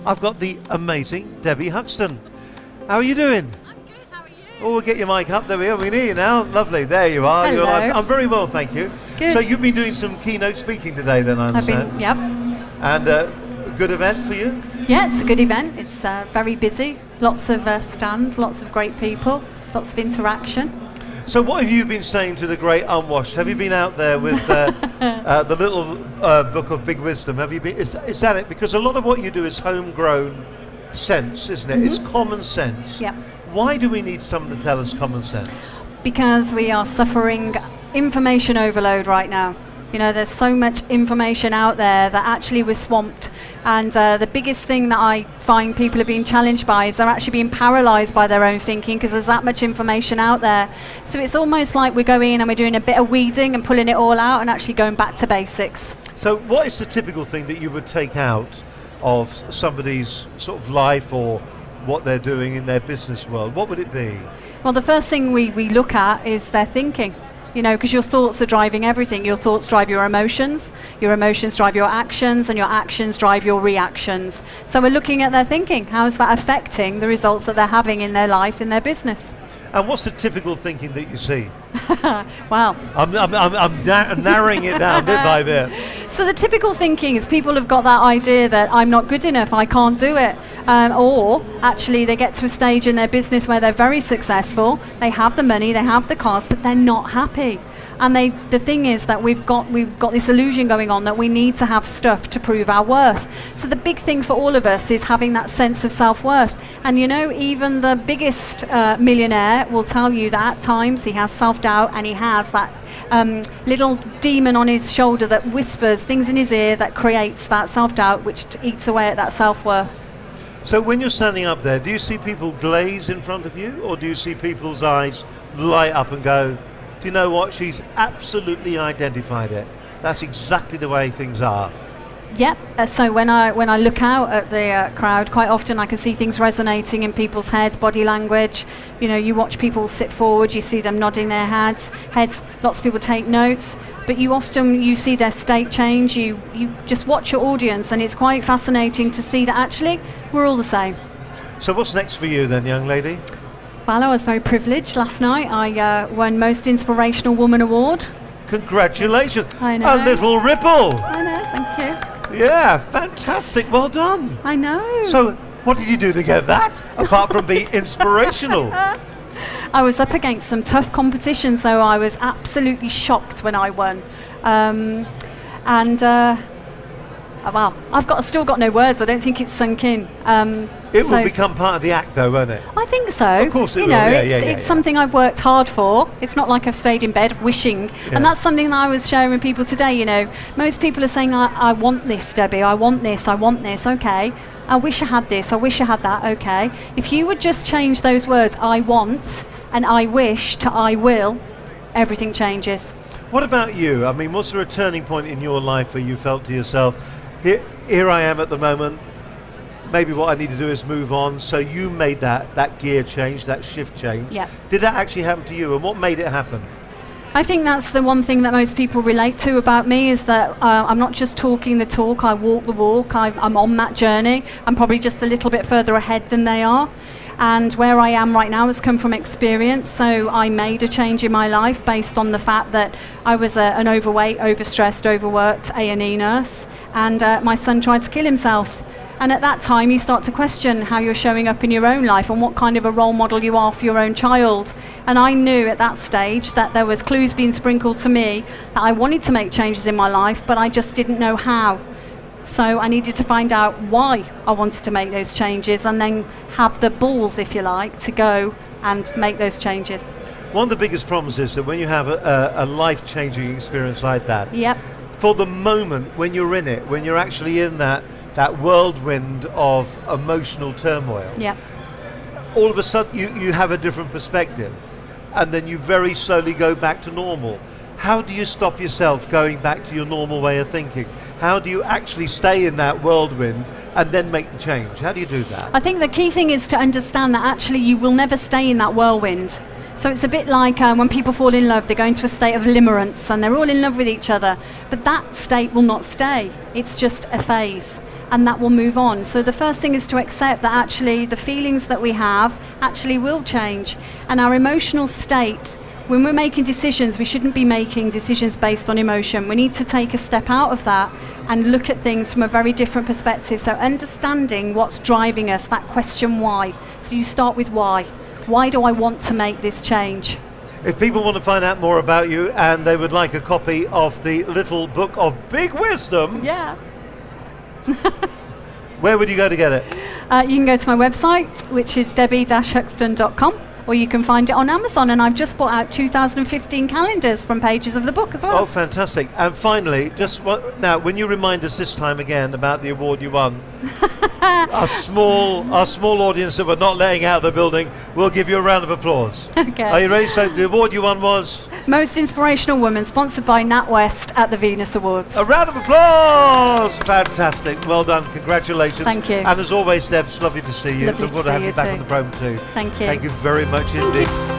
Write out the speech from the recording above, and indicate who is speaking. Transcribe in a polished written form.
Speaker 1: I've got the amazing Debbie Huxton. How are you doing?
Speaker 2: I'm good, how are you?
Speaker 1: Oh, we'll get your mic up. There we are. We need you now. Lovely. There you are.
Speaker 2: Hello.
Speaker 1: I'm very well, thank you.
Speaker 2: Good.
Speaker 1: So you've been doing some keynote speaking today, then, I understand.
Speaker 2: Yep.
Speaker 1: And a good event for you?
Speaker 2: Yeah, it's a good event. It's very busy. Lots of stands, lots of great people, lots of interaction.
Speaker 1: So what have you been saying to the great unwashed? Have you been out there with the little book of big wisdom? Have you been? Is that it? Because a lot of what you do is homegrown sense, isn't it?
Speaker 2: Mm-hmm.
Speaker 1: It's common sense.
Speaker 2: Yep.
Speaker 1: Why do we need someone to tell us common sense?
Speaker 2: Because we are suffering information overload right now. You know, there's so much information out there that actually we're swamped. And the biggest thing that I find people are being challenged by is they're actually being paralyzed by their own thinking because there's that much information out there. So it's almost like we're going and we're doing a bit of weeding and pulling it all out and actually going back to basics.
Speaker 1: So what is the typical thing that you would take out of somebody's sort of life or what they're doing in their business world? What would it be?
Speaker 2: Well, the first thing we look at is their thinking. You know, because your thoughts are driving everything. Your thoughts drive your emotions drive your actions, and your actions drive your reactions. So we're looking at their thinking. How is that affecting the results that they're having in their life, in their business?
Speaker 1: And what's the typical thinking that you see?
Speaker 2: Wow.
Speaker 1: I'm narrowing it down bit by bit.
Speaker 2: So the typical thinking is people have got that idea that I'm not good enough, I can't do it. Or actually they get to a stage in their business where they're very successful, they have the money, they have the cars, but they're not happy. And the thing is that we've got this illusion going on that we need to have stuff to prove our worth. So the big thing for all of us is having that sense of self-worth. And you know, even the biggest millionaire will tell you that at times he has self-doubt and he has that little demon on his shoulder that whispers things in his ear that creates that self-doubt, which eats away at that self-worth.
Speaker 1: So when you're standing up there, do you see people glaze in front of you, or do you see people's eyes light up and go, do you know what, she's absolutely identified it. That's exactly the way things are.
Speaker 2: Yep. So when I look out at the crowd, quite often I can see things resonating in people's heads, body language. You know, you watch people sit forward, you see them nodding their heads. Lots of people take notes, but you see their state change. You just watch your audience, and it's quite fascinating to see that actually we're all the same.
Speaker 1: So what's next for you then, young lady?
Speaker 2: Well, I was very privileged last night. I won Most Inspirational Woman Award.
Speaker 1: Congratulations.
Speaker 2: I know.
Speaker 1: A little ripple.
Speaker 2: I know, thank you.
Speaker 1: Yeah, fantastic. Well done.
Speaker 2: I know.
Speaker 1: So what did you do to get that, apart from be inspirational?
Speaker 2: I was up against some tough competition, so I was absolutely shocked when I won. Well, I've still got no words. I don't think it's sunk in.
Speaker 1: It will become part of the act, though, won't it?
Speaker 2: I think so.
Speaker 1: Of course it will.
Speaker 2: It's something I've worked hard for. It's not like I've stayed in bed wishing.
Speaker 1: Yeah.
Speaker 2: And that's something that I was sharing with people today. You know, most people are saying, I want this, Debbie. I want this. I want this. Okay. I wish I had this. I wish I had that. Okay. If you would just change those words, I want and I wish, to I will, everything changes.
Speaker 1: What about you? I mean, was there a turning point in your life where you felt to yourself, here I am at the moment, maybe what I need to do is move on? So you made that gear change, that shift change.
Speaker 2: Yeah.
Speaker 1: Did that actually happen to you, and what made it happen?
Speaker 2: I think that's the one thing that most people relate to about me, is that I'm not just talking the talk, I walk the walk. I'm on that journey. I'm probably just a little bit further ahead than they are. And where I am right now has come from experience. So I made a change in my life based on the fact that I was an overweight, overstressed, overworked A&E nurse, and my son tried to kill himself. And at that time, you start to question how you're showing up in your own life and what kind of a role model you are for your own child. And I knew at that stage that there was clues being sprinkled to me that I wanted to make changes in my life, but I just didn't know how. So I needed to find out why I wanted to make those changes, and then have the balls, if you like, to go and make those changes.
Speaker 1: One of the biggest problems is that when you have a life-changing experience like that,
Speaker 2: Yep.
Speaker 1: for the moment when you're in it, when you're actually in that whirlwind of emotional turmoil,
Speaker 2: Yep.
Speaker 1: all of a sudden you have a different perspective, and then you very slowly go back to normal. How do you stop yourself going back to your normal way of thinking? How do you actually stay in that whirlwind and then make the change? How do you do that?
Speaker 2: I think the key thing is to understand that actually you will never stay in that whirlwind. So it's a bit like when people fall in love, they go into a state of limerence and they're all in love with each other. But that state will not stay. It's just a phase. and that will move on. So the first thing is to accept that actually the feelings that we have actually will change, and our emotional state, when we're making decisions, we shouldn't be making decisions based on emotion. We need to take a step out of that and look at things from a very different perspective. So understanding what's driving us, that question why. So you start with why. Why do I want to make this change?
Speaker 1: If people want to find out more about you and they would like a copy of the Little Book of Big Wisdom,
Speaker 2: Yeah.
Speaker 1: where would you go to get it?
Speaker 2: You can go to my website, which is debbie-huxton.com, or you can find it on Amazon, and I've just brought out 2015 calendars from pages of the book as well.
Speaker 1: Oh, fantastic. And finally, now, when you remind us this time again about the award you won, our small audience that we're not letting out of the building will give you a round of applause.
Speaker 2: Okay.
Speaker 1: Are you ready? So the award you won was?
Speaker 2: Most Inspirational Woman, sponsored by NatWest at the Venus Awards.
Speaker 1: A round of applause! Fantastic. Well done. Congratulations.
Speaker 2: Thank you.
Speaker 1: And as always, Deb, it's lovely to see you.
Speaker 2: Lovely
Speaker 1: Look
Speaker 2: to
Speaker 1: forward to
Speaker 2: see
Speaker 1: having
Speaker 2: you
Speaker 1: you back
Speaker 2: too.
Speaker 1: on the program too.
Speaker 2: Thank you.
Speaker 1: Thank you very much indeed.